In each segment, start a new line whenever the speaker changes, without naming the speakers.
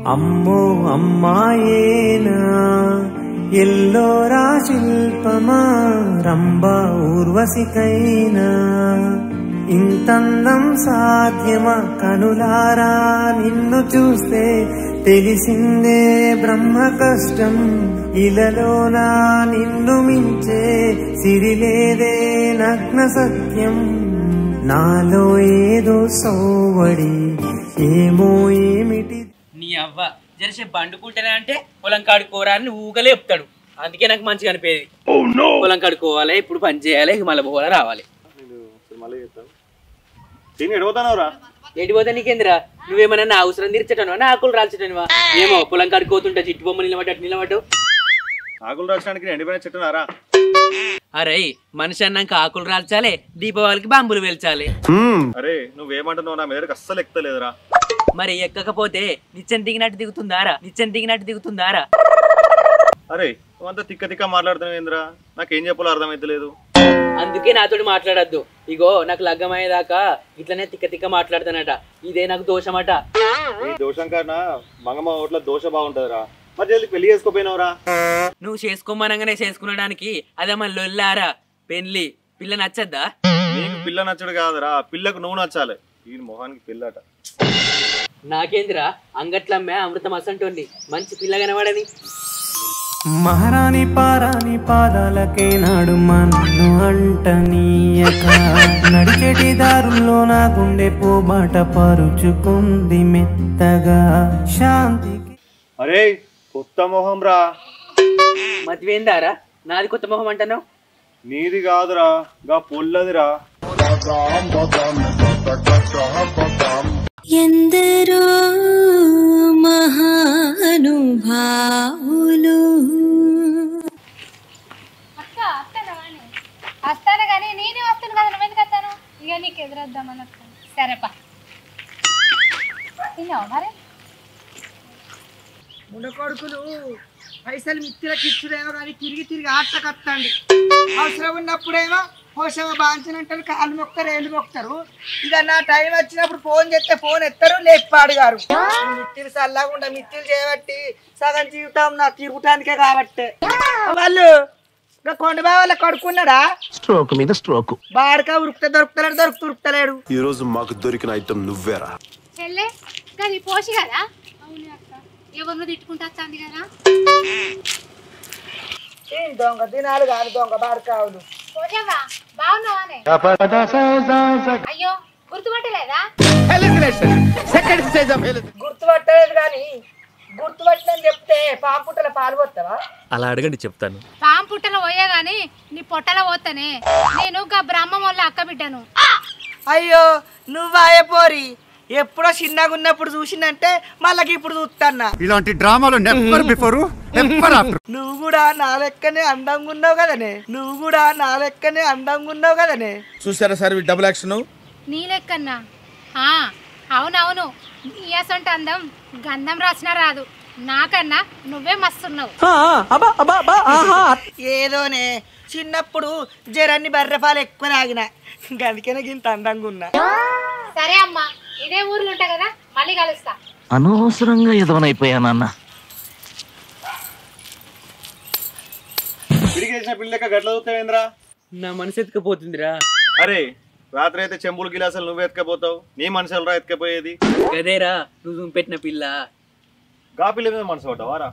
అమ్మో అమ్మాయేనా ఎల్లోరా శిల్పమా రంభా ఊర్వశికైనా ఇంతందం సాధ్యమా కనులారా నిన్ను చూస్తే తెలిసిందే బ్రహ్మ కష్టం ఇలలోనా నిన్ను మించే సిరిలేదే నగ్న సత్యం నాలో ఏదో సౌవడి ఏమో ఏమిటి
నీ అవ్వ జరసే బండుకుంటేనే అంటే పొలం కాడుకోరా అని ఊగలే చెప్తాడు. అందుకే నాకు మంచిగా అనిపేది. పొలం కాడుకోవాలి, ఇప్పుడు పని చేయాలి, మళ్ళీ పోవాలి రావాలి. ఎటు పోతా నీకేందిరా? నువ్వేమన్నా నా అవసరం తీర్చటనువా నా ఆకులు రాల్చటనువా? ఏమో పొలం కాడుకోతుంటా చిట్టు బొమ్మ నిలబడ్డట్టు నిలబడ్డు.
ఆకులు రాల్చడానికి ఎండిపోయిన చెట్టునారా?
అరే మనిషి అన్నాక ఆకులు రాల్చాలి, దీపావళికి బాంబులు పేల్చాలి.
అరే నువ్వేమంటున్నావు? నా మీదకి అస్సలు ఎక్కుతలేదురా.
మరి ఎక్కకపోతే నిచ్చెన దిగినట్టు దిగుతుందారా? నిచ్చెన దిగినట్టు దిగుతుందారా?
అరే నువ్వంతా తిక్క తిక్క మాట్లాడుతున్నావు ఏంద్రా? నాకేం చెప్పాలో అర్థమైతలేదు.
అందుకే నాతోటి మాట్లాడద్దు. ఇగో నాకు లగ్గమయ్యేదాకా ఇట్లనే తిక్క తిక్క మాట్లాడతానట. ఇదే నాకు దోషమట.
ఈ దోషం కన్నా మంగమ్మ ఓట్ల దోష బాగుంటదిరా. మరి జల్ది పెళ్లి చేసుకోపోయినవరా?
నువ్వు చేసుకోమనగానే చేసుకునడానికి అదే మన లొల్లారా పెళ్లి. పిల్ల నచ్చద్దా?
నీకు పిల్ల నచ్చడు కాదురా, పిల్లకు నువ్వు నచ్చాలి. ఈ మొహానికి పిల్లట.
నాకేందిరా అంగట్లమ్మే అమృతం అసంటోంది మంచి పిల్ల కనవాడని.
మహారాణి పారాని పాదాలకే నాడు మన్ను అంటనీయక నడిచేటి దారుల్లో నా గుండె పోబాట పరుచుకుంది మెత్తగా శాంతికి.
అరే కొత్త మొహం రా.
మతివేందారా? నాది కొత్త మొహం అంటాను.
నీది కాదురా, గా పొల్లదిరా.
ఎందరో మహానుభావులు.
వస్తాను కానీ నేనే వస్తాను కదా, నువ్వు ఎందుకు వస్తాను? ఇక నీకు ఎదురొద్దామని వస్తాను. సరేపా తిన్నావు మరి?
మునకొడుకులు పైసలు మిత్రులకు ఇచ్చుడేమో కానీ తిరిగి తిరిగి ఆటకత్తండి. అవసరం ఉన్నప్పుడేమో పోషమ బాంచనంటారు, కాళ్ళు మొక్తారు, ఏళ్ళు మొక్తారు. ఇక నా టైం వచ్చినప్పుడు ఫోన్ చేస్తే ఫోన్ ఎత్తారు, లేపాడు గారు. మిత్రులు చల్లకుండా మిత్రులు చేయబట్టి సగం జీవితం నా తిరుగుటానికే కాబట్టి. వాళ్ళు ఇంకా కొండబా వాళ్ళ కడుక్కున్నాడా?
స్ట్రోక్ మీద స్ట్రోక్.
బాడకా దొరుకుతలేడు దొరుకుతలేడు.
ఈ రోజు మాకు దొరికిన ఐటమ్ నువ్వేరా.
చెల్లె గది పోసి కదా. అవును అక్క, ఎవరినో తిట్టుకుంటా వస్తుంది కదా.
దొంగ దినాలు కాదు దొంగ బాడకావులు.
పోసావా? బాగున్నావానే? అయ్యో గుర్తుపట్టలేదా?
గుర్తుపట్టలేదు కానీ గుర్తుపట్టని చెప్తే పాపుట్టల పాలు పోతావా?
అలా అడగండి చెప్తాను.
పాము పుట్టలో పోయే గాని నీ పొట్టలో పోతానే. నేను గా బ్రహ్మం వల్ల అక్క బిడ్డను.
అయ్యో నువ్వాయే పోరి, ఎప్పుడో చిన్నగా ఉన్నప్పుడు చూసిందంటే మళ్ళీ ఇప్పుడు చూస్తాన్నా.
ఇలాంటి డ్రామాలు నెవర్ బిఫోర్ నెవర్ ఆఫ్టర్.
నువ్వు కూడా నా లెక్కనే అందంగా ఉన్నావు కదనే. నువ్వు కూడా నా లెక్కనే అందంగా ఉన్నావు కదనే.
చూసారా సార్ డబుల్ యాక్షన్?
నీ లెక్కన్నా? అవునవును, నీ అసంట అందం గంధం రాసినా రాదు. నాకన్నా నువ్వే మస్తున్నావు.
ఏదోనే చిన్నప్పుడు జరాన్ని బర్రెపాలు ఎక్కువ తాగిన, అందుకనే ఇంత అందంగా ఉన్నా.
సరే అమ్మా, ఇదే ఊర్లో ఉంటా కదా, మళ్ళీ కలుస్తా.
అనవసరంగా ఎదవనైపోయానన్న.
తిరిగేసిన పిల్లక గట్ల చూస్తావేంద్రా?
నా మనసు ఎత్తుకపోతుందిరా.
అరే రాత్రి అయితే చెంబులు గిలాసులు నువ్వు ఎత్తుకపోతావు, నీ మనుషులు రా ఎత్తుకపోయేది.
గదేరా నువ్వు పెట్టిన పిల్ల.
గా పిల్ల మీద మనసు పడ్డావారా?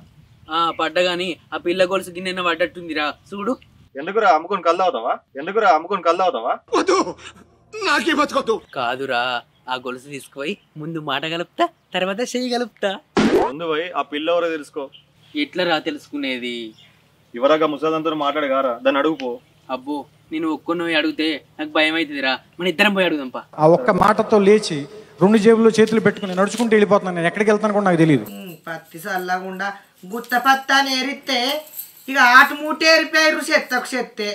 పడ్డగాని ఆ పిల్ల గొలుసు గిన్నె పడ్డట్టుందిరా చూడు.
ఎందుకురా అమ్ముకొని కళ్ళు అవుతావా?
కాదురా, ఆ గొలుసు తీసుకుపోయి ముందు మాట కలుపుతా, తర్వాత చెయ్యి కలుపుతా.
ముందు పోయి ఆ పిల్ల ఎవరో తెలుసుకో.
ఎట్లా రా తెలుసుకునేది?
ఇవరాగా ముసలిదంతా మాట్లాడగారా, దాన్ని అడుగుపో.
అబ్బో నేను ఒక్కనోయి అడిగితే నాకు భయం అవుతుందిరా. మన ఇద్దరం పోయి అడుగుదాంపా.
ఆ ఒక్క మాటతో లేచి 2 జేబుల్లో చేతులు పెట్టుకుని నడుచుకుంటూ వెళ్ళిపోతున్నాను. నేను ఎక్కడికి వెళ్తాను కూడా నాకు తెలియదు.
పత్తి చల్లకుండా గుత్త పత్తాన్ని ఏరిస్తే ఇక ఆటు మూట ఏరిపోయారు. చెత్తకు చెత్తే.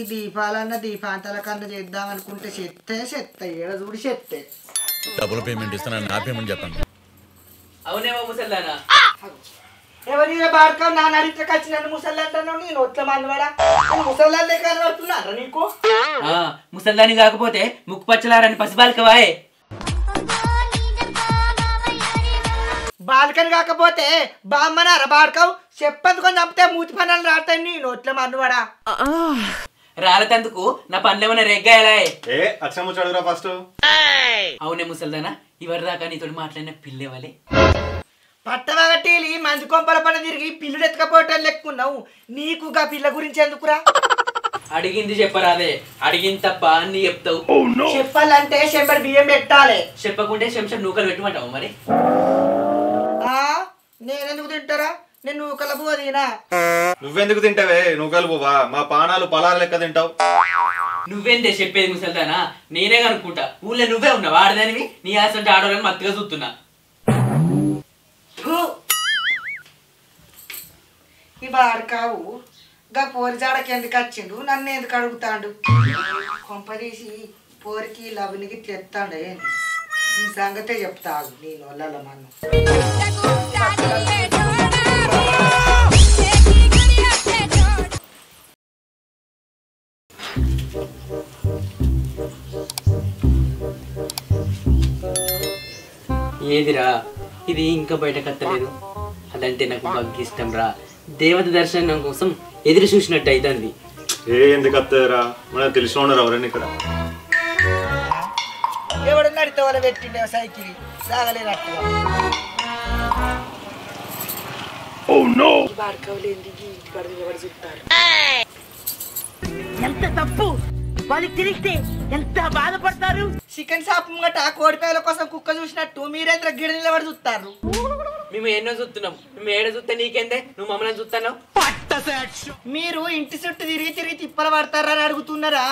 ఈ దీపాలన్న దీపాంతాల కన్నా చేద్దాం అనుకుంటే చెత్త ఏడ చూడి చెత్తే.
డబుల్ పేమెంట్ ఇస్తాను, నా పేమెంట్ చెప్పండి.
అవునేమో ముసల్దానా?
ఎవరి బాడక నా నడిట్లకి వచ్చి నన్ను ముసలి అంటున్నావు. నేను ఒట్ల మందవాడా ముసలాలే కనబడుతున్నారా నీకు?
ముసల్దాని కాకపోతే ముక్కు పచ్చలారని పసిబాలికవాయే.
బాల్కని కాకపోతే బామ్మనారా బాడుకావు చెప్పందుకొని చంపితే మూతి పనులు రాస్తాయి నీ నోట్ల మన్నువాడా
రాలతందుకు నా పనులు ఏమైనా రెగ్గాయలా
అక్షరం వచ్చి అడుగురా ఫస్ట్.
అవునే ముసల్దానా ఇవరి దాకా నీతో మాట్లాడిన పిల్లేవాలి
పట్టవగటీలి మంది కొంపల పని తిరిగి పిల్లుడు ఎత్తుకపోవటం లెక్కున్నావు నీకు గా పిల్ల గురించి ఎందుకురా
అడిగింది చెప్పరాదే అడిగింది తప్ప అన్ని చెప్తావు
చెప్పాలంటే చెంబడి బియ్యం పెట్టాలి
చెప్పకుంటే శంషం నూకలు పెట్టమంటావు మరి
నేనెందుకు తింటారా నేను నూకల పువ్వు తినా
నువ్వెందుకు తింటావే నూకలు పువ్వా? మా పానాలు పలార లెక్క తింటావు.
నువ్వేందే చెప్పేది ముసల్దానా నేనే కనుక్కుంటా ఊళ్ళో నువ్వే ఉన్నావు ఆడదానివి నీ ఆసంటే ఆడవాళ్ళని మత్తుగా చూస్తున్నా
ఈ బాడకావు గా పోరి జాడకి ఎందుకు వచ్చిండు నన్ను ఎందుకు అడుగుతాడు కొంపదీసి పోరికి లవనికి తెస్తాడు ఈ సంగతే చెప్తాడు నేను వాళ్ళ మన్ను
ఏదిరా ఇది ఇంకా బయట కత్తలేదు అదంటే నాకు బాగా ఇష్టం రా దేవత దర్శనం కోసం ఎదురు చూసినట్టు అవుతుంది
ఎందుకు వస్తుందిరా? మనకు తెలిసిన ఉన్నారు ఎవరైనా ఇక్కడ.
ఎవడు నడితే వాళ్ళు పెట్టిండే సైకిల్ సాగలేనట్టుగా ఎంత తప్పు వాళ్ళు తిరిగితే ఎంత బాధపడతారు. చికెన్ షాప్ ముంగట కోడిపాయల కోసం కుక్క చూసినట్టు మీరేంద్ర గిడ నిలబడి చూస్తారు.
మేము ఎన్నో చూస్తున్నాం మేము ఏడ చూస్తా నీకేందే నువ్వు మమ్మల్ని చూస్తున్నావు
మీరు ఇంటి చుట్టూ తిరిగి తిరిగి తిప్పలు పడతారా అని అడుగుతున్నారా?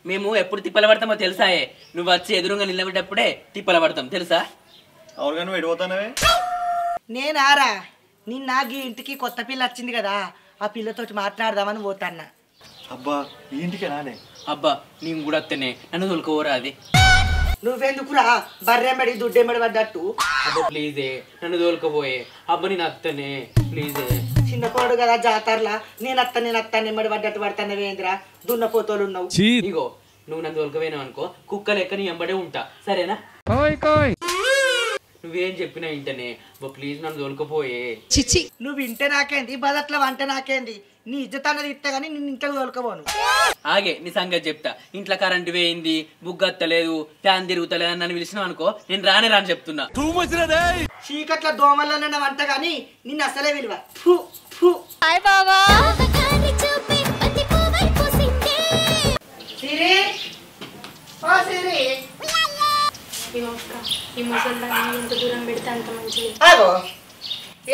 మేము ఎప్పుడు తిప్పల పడతామో తెలుసాయే నువ్వు వచ్చి ఎదురుగా నిలబెట్టప్పుడే తిప్పల పడతాం తెలుసా
అవును కానీ వెళ్ళిపోతానవే.
నేనారా నిన్న ఈ ఇంటికి కొత్త పిల్ల వచ్చింది కదా ఆ పిల్లతోటి మాట్లాడదామని పోతాన్నా.
అబ్బా ఈ ఇంటికి రానే.
అబ్బా నేను కూడా వస్తేనే నన్ను తొలుకోరా అది
నువ్వెందుకురా బర్రెమ్మడి దుడ్డెమ్మడి పడ్డట్టు.
అబ్బా ప్లీజే నన్ను తోలుకపోయే అబ్బా నేను వస్తేనే ప్లీజే
చిన్న కోడు కదా జాతరలా నేనత్తా నిమ్మడి పడ్డట్టు పడతానవేంద్రా దున్నపోతోలు ఉన్నావు.
ఇగో నువ్వు నన్ను తోలుకపోయినావు అనుకో కుక్క లెక్క నీ ఎంబడే ఉంటా సరేనా నువ్వేం చెప్పినా ఇంటనే ప్లీజ్ నన్ను తోలుకపోయే
నువ్వు వింటే నాకేంది బదట్ల వంట నాకేంది నీ ఇజ్జత అన్నది ఇస్తా గానీ నిన్ను ఇంట్లో తోలుకోబోను.
ఆగే నీ సంగతి చెప్తా ఇంట్లో కరెంటు వేయింది బుగ్గత్తలేదు ఫ్యాన్ తిరుగుతలేదు అని నన్ను పిలిచినావు అనుకో నేను రానే రాని చెప్తున్నా.
చీకట్ల దోమల్లో వంట గానీ నిన్ను అసలే విలువ.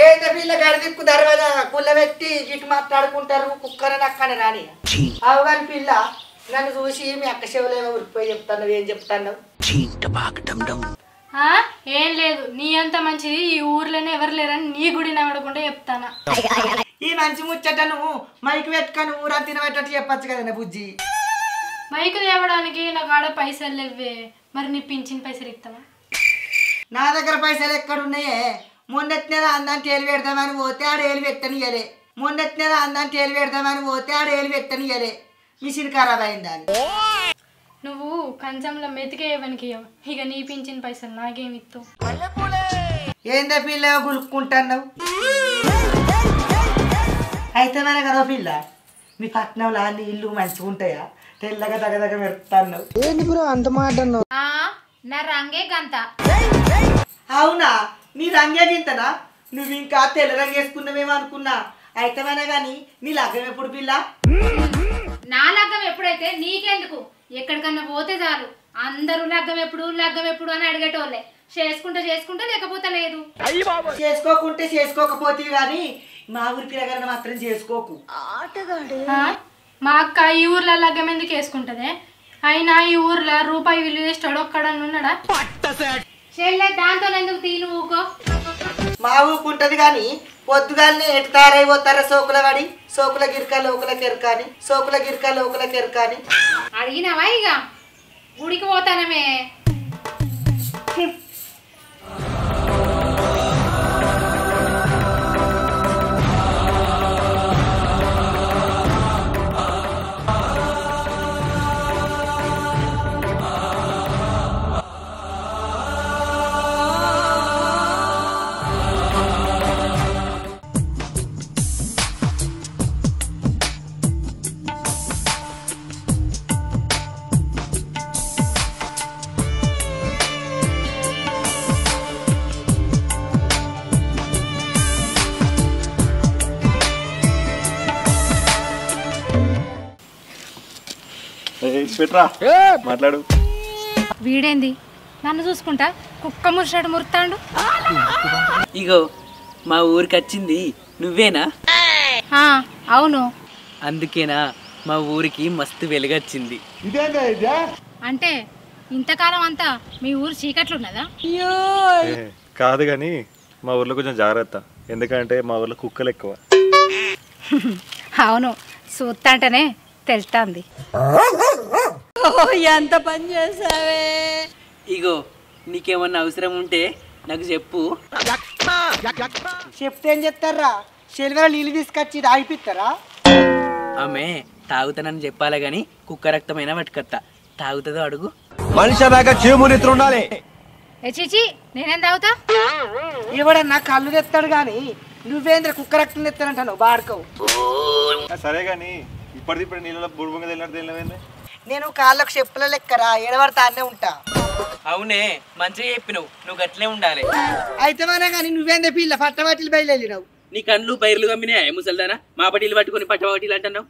ఏంట పిల్ల గడిదిప్పు దర్వాజా పుల్ల పెట్టి గిట్టు మాట్లాడుకుంటారు కుక్కరని అక్కడ రాని అవగాని పిల్ల నన్ను చూసి మీ అక్క చెవులేమో ఉరికిపోయి చెప్తాను ఏం చెప్తాను.
ఏం లేదు నీ అంత మంచిది ఈ ఊర్లోనే ఎవరు లేరని నీ గుడి నమ్మడకుండా చెప్తానా.
ఈ మంచి ముచ్చట నువ్వు మైకు పెట్టుకొని ఊరా తినబెట్టట్టు చెప్పచ్చు కదా బుజ్జి.
మైకు తేవడానికి నాకు ఆడ పైసలు లేవే మరి నీ పింఛన్ పైసలు ఇస్తావా?
నా దగ్గర పైసలు ఎక్కడున్నాయే? మొన్నటి నెల అందాన్ని తేలి పెడదామని పోతే ఆడ ఏలు పెట్టనియలే. పెట్టనియలే మిషన్ ఖరాబ్ అయిందని.
నువ్వు కంచంలో మెతికేయవనికి ఇక నీ పింఛన్ పైసలు నాకేమి ఇస్తావు?
ఏందా పిల్ల గులుక్కుంటున్నావు? అయితే మన కదా పిల్ల మీ పట్నంలో అన్ని ఇల్లు మంచిగా ఉంటాయా? తెల్లగా దగ్గర పెడతాన్నావు ఏంటి బ్రో అంత మాట అన్నావు?
నా రంగే గంత.
అవునా నీ రంగే గింతనా? నువ్వు ఇంకా తెల్ల రంగు వేసుకున్నావేమో అనుకున్నా. అయితే కానీ నీ లగ్గం ఎప్పుడు పిల్ల?
నా లగ్గం ఎప్పుడైతే నీకెందుకు ఎక్కడికన్నా పోతే చాలు అందరూ లగ్గం ఎప్పుడు అని అడిగేటోళ్ళే. చేసుకుంటే లేకపోతే లేదు.
చేసుకోకుంటే చేసుకోకపోతే గాని మా ఊరి పిల్లగారిని మాత్రం చేసుకోకు.
మా అక్క ఈ ఊర్లో లగ్గం ఎందుకు వేసుకుంటదే? అయినా ఈ ఊర్లో రూపాయి విలువ చేస్తాడు ఒక్కడని ఉన్నాడా? దాంతో ఎందుకు తీను ఊకో.
మా ఊకుంటది గాని పొద్దుగానే ఎటు తయారైపోతారా సోకుల వాడి సోకుల గిరిక లోకుల కెరకాని
అడిగినావా? ఇక గుడికి పోతానమే.
పెట్రా మాట్లాడు.
వీడేంది నన్ను చూసుకుంటా కుక్క మురిసినట్టు మురుతాండు.
ఇగో మా ఊరికి వచ్చింది నువ్వేనా?
అవును.
అందుకేనా మా ఊరికి మస్తు వెలుగొచ్చింది.
అంటే ఇంతకాలం అంతా మీ ఊరు చీకట్లున్నదా?
కాదు కానీ మా ఊర్లో కొంచెం జాగ్రత్త, ఎందుకంటే మా ఊర్లో కుక్కలు ఎక్కువ.
అవును, చూస్తాంటేనే తెలుస్తాంది.
ఎంత పని చేసావే.
ఇగో నీకేమన్నా అవసరం ఉంటే నాకు చెప్పు.
చెప్తే ఏం చెప్తారా? శనివారం నీళ్ళు తీసుకొచ్చి తాగిపిస్తారా?
ఆమె తాగుతానని చెప్పాలే గాని కుక్క రక్తమైనా పట్టుకత్తా. తాగుతుందో అడుగు.
మనిషి దాకా చీమునిత్రు ఉండాలి.
చీచి నేనేం తాగుతా?
ఎవడన్నా కళ్ళు తెస్తాడు గాని నువ్వేంద్ర కుక్క రక్తం తెస్తానంటాను బాడుకోవు.
సరే గాని ఇప్పటిప్పుడు నీళ్ళలో బుడుబుంగ తెలియదు.
నేను కాళ్ళకు చెప్పుల లెక్కరా ఎడబడతానే ఉంటా.
అవునే మంచిగా చెప్పినవు, నువ్వు గట్లే ఉండాలి.
అయితే మనే కానీ నువ్వేందే పిల్ల పట్టబట్టిలు బయలుదేరినావు.
నీ కళ్ళు బైర్లు కమ్మినాయా ముసల్దానా? మా పట్టీలు పట్టుకొని పట్టబట్టీలు అంటున్నావు.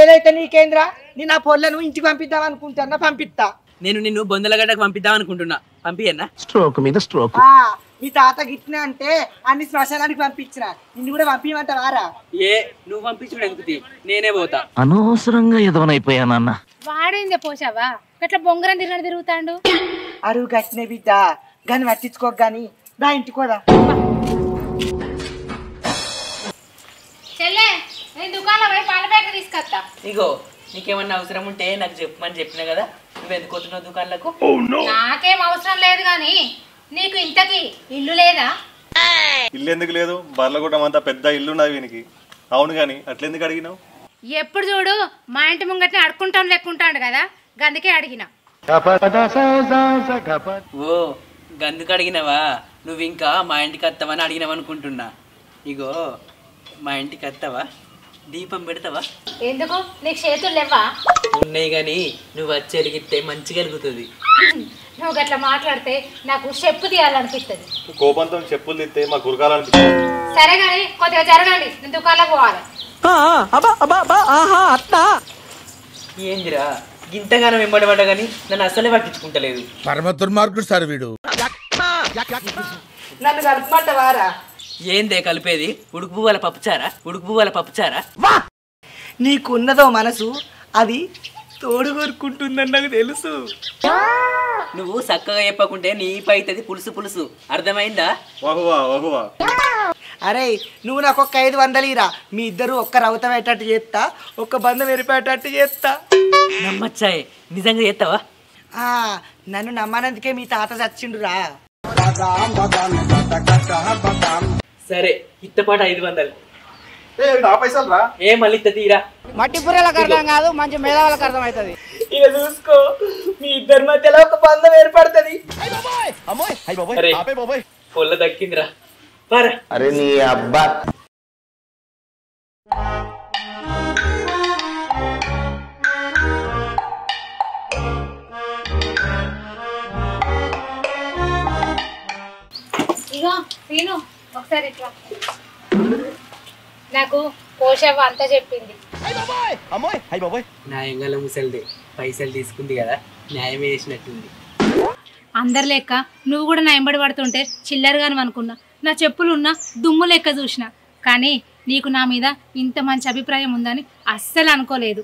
ఏదైతే నీకేంద్రా, నేను ఆ పొల్లను ఇంటికి పంపిద్దాం అనుకుంటున్నా, పంపిస్తా.
నేను నిన్ను బొందలగడ్డకు పంపిద్దాం అనుకుంటున్నా, పంపియన్నా?
స్ట్రోక్ మీద స్ట్రోక్.
మీ తాత గిట్టిన అంటే అన్ని శ్మశానానికి పంపించిన, నిన్ను కూడా పంపించమంటావారా?
ఏ నువ్వు పంపించుడు ఎందుకు, నేనే పోతా.
అనవసరంగా ఎదవనైపోయానన్న.
వాడేందే పోసావా గట్ల బొంగరం తిరుగుతాండు?
అరువు గట్టినే బిడ్డ గాని పట్టించుకోక గాని నా ఇంటికోదా.
చెల్లె నేను దుకాణంలో పోయి పాల ప్యాకెట్ తీసుకొస్తా.
ఇగో నీకేమన్నా అవసరం ఉంటే నాకు చెప్పమని చెప్పినా కదా, నువ్వు ఎందుకు వస్తున్నావు దుకాణాలకు?
నాకేం అవసరం లేదు గాని నీకు ఇంతకి ఇల్లు లేదా?
ఇల్లు ఎందుకు లేదు, బర్లగూడెం అంతా పెద్ద ఇల్లు ఉన్నది వీనికి. అవును గాని అట్లెందుకు అడిగినావు?
ఎప్పుడు చూడు మా ఇంటి ముంగట్ని అడుకుంటాను లెక్కుంటాడు కదా, గందుకే అడిగిన.
ఓ గందుకు అడిగినవా? నువ్వు ఇంకా మా ఇంటికి వస్తావని అడిగినావు అనుకుంటున్నా. ఇగో మా ఇంటికి వస్తావా? దీపం పెడతావా?
ఎందుకు నీకు చేతులు లేవా?
ఉన్నాయి గాని నువ్వు వచ్చి వెలిగితే మంచిగా వెలుగుతుంది.
నువ్వు గట్లా మాట్లాడితే నాకు చెప్పు తీయాలనిపిస్తుంది.
కోపంతో చెప్పులు తిస్తే మా గురకాలనిపిస్తుంది.
సరే గాని కొద్దిగా జరగండి, నేను దుకాణంలో పోవాలి.
ఏందిరా ఇంతగానో వెంబడి పడ్డా గానీ నన్ను అసలే పట్టించుకుంటలేదు.
పరమ దుర్మార్గుడు సార్ వీడు.
నన్ను కలుపుమంటావారా?
ఏందే కలిపేది? ఉడుకు పువ్వుల పప్పుచారా? ఉడుకు పువ్వుల పప్పుచారా?
నీకున్నదో మనసు అది తోడు కోరుకుంటుందని నాకు తెలుసు.
నువ్వు చక్కగా చెప్పకుంటే నీ పైతది పులుసు పులుసు, అర్థమైందా?
అరే నువ్వు నాకు ఒక్క 500 ఇరా, మీ ఇద్దరు ఒక్క రౌత పెట్టేటట్టు చేస్తా, ఒక్క బంధం ఎరిపేటట్టు చేస్తా.
నమ్మచ్చాయే, నిజంగా చేస్తావా?
నన్ను నమ్మనందుకే మీ తాత చచ్చిండురా.
సరే ఇత్తపాటు 500.
నా పైసలు రా.
ఏ మళ్ళీ తీరా.
మట్టి పుర్రెలకు అర్థం కాదు, మంచి మేధావులకు అర్థం అవుతుంది. ఇక చూసుకో, మీ ఇద్దరి మధ్యలో ఒక బంధం ఏర్పడుతుంది.
పొల్ల దక్కిందిరా.
అరే నీ అబ్బా.
ఇగో సీను ఒకసారి ఇట్లా. నాకు పోషవ్వ అంతా చెప్పింది.
న్యాయంగా ముసలిదే పైసలు తీసుకుంది కదా, న్యాయం వేసినట్టుంది.
అందరి లెక్క నువ్వు కూడా నా ఎంబడి పడుతుంటే చిల్లరగాను అనుకున్నా. నా చెప్పులున్నా దుమ్ము లెక్క చూసిన, కానీ నీకు నా మీద ఇంత మంచి అభిప్రాయం ఉందని అస్సలు అనుకోలేదు.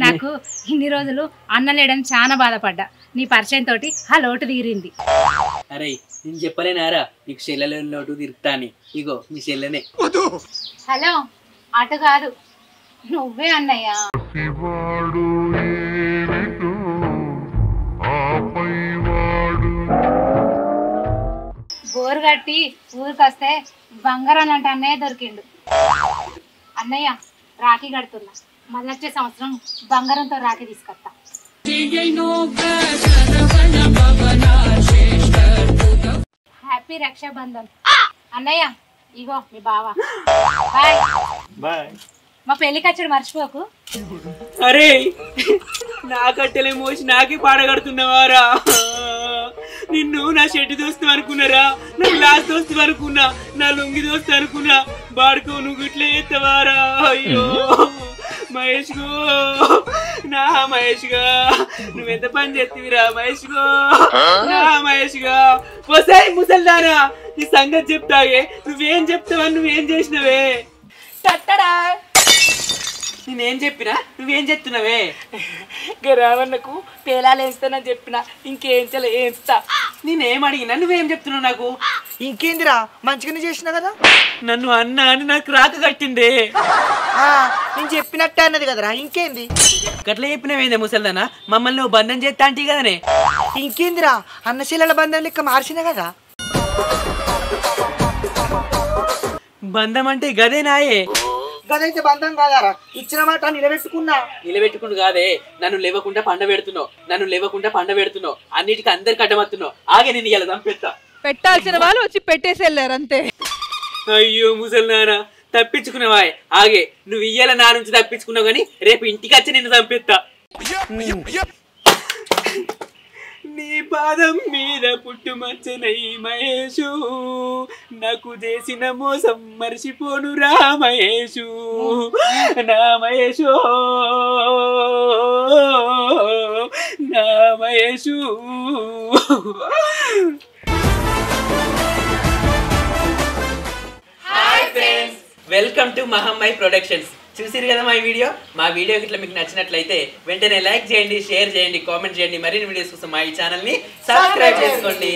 నాకు ఇన్ని రోజులు అన్న లేడని చాలా బాధపడ్డా. నీ పరిచయం తోటి ఆ లోటు తీరింది.
అరే నేను చెప్పలేనారా నీకు చెల్లెల లోటు తీరుతా అని? ఇగో మీ చెల్లెనే.
హలో అటు కాదు, నువ్వే అన్నయ్య. బోరు కట్టి ఊరికొస్తే బంగారం అంటే అన్నయ్య దొరికిండు. అన్నయ్య రాఖీ కడుతున్నా, మళ్ళీ వచ్చే సంవత్సరం బంగారంతో రాఖీ తీసుకొస్తా. హ్యాపీ రక్షాబంధన్ అన్నయ్య. ఇగో మీ బావా. Bye
bye.
మా పెళ్లి ఖర్చుడు మర్చిపోకు.
అరే నా కట్టెలే మోసి నాకే పాడగడుతున్నావారా? నిన్ను నా షెడ్డు దోస్తు అనుకున్నారా? నా గ్లాస్ దోస్తు అనుకున్నా, నా లుంగి దోస్తు అనుకున్నా. బాడుకో నువ్వు ఇట్లే ఎత్తవారా? అయ్యో మహేష్ గో, నా మహేష్గా నువ్వెంత పని చేస్తావిరా మహేష్గో నా మహేష్గా పోసాయి ముసల్దానా నీ సంగతి చెప్తాగే నువ్వేం చెప్తావని నువ్వేం చేసినవే
టట్టడా
నేనేం చెప్పినా నువ్వేం చెప్తున్నావే
రావణకు పేలాలు వేస్తానని చెప్పిన ఇంకేం వేస్తా
నేనేం అడిగినా నువ్వేం చెప్తున్నావు నాకు
ఇంకేందిరా మంచిగానే చేసినా కదా
నన్ను అన్న అని నాకు రాక కట్టిందే
నేను చెప్పినట్టే అన్నది కదరా ఇంకేంది
గట్ల చెప్పినవేందే ముసల్దానా మమ్మల్ని నువ్వు బంధం చేస్తా అంటే కదనే
ఇంకేందిరా అన్నశీలల బంధం లెక్క మార్చిన కదా
బంధం అంటే గదే నాయే
గదైతే బంధం కాదారా ఇచ్చిన మాట
నిలబెట్టుకుంటూ కాదే నన్ను లేవకుండా పండ పెడుతున్నావు అన్నిటికీ అందరికి అడ్డమవుతున్నావు ఆగే నేను ఇలా చంపేస్తా
పెట్టాల్సిన వాళ్ళు వచ్చి పెట్టేసి వెళ్ళారు అంతే
అయ్యో ముసల్దానా తప్పించుకున్నావా ఆగే నువ్వు ఇయ్యాల నా నుంచి తప్పించుకున్నావు కానీ రేపు ఇంటికి వచ్చి నిన్ను చంపేస్తా నీ పాదం మీద పుట్టుమచ్చనై మహేషు నాకు చేసిన మోసం మర్చిపోను రా మహేషు నా మహేషు నా Mahesh welcome to Mahammayi productions చూసిరు కదా మా వీడియో ఇట్లా మీకు నచ్చినట్లయితే వెంటనే లైక్ చేయండి షేర్ చేయండి కామెంట్ చేయండి మరిన్ని వీడియోస్ కోసం మా ఈ ఛానల్ ని సబ్స్క్రైబ్ చేసుకోండి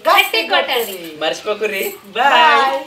గట్టి కొట్టండి
మర్చిపోకుర్రి బాయ్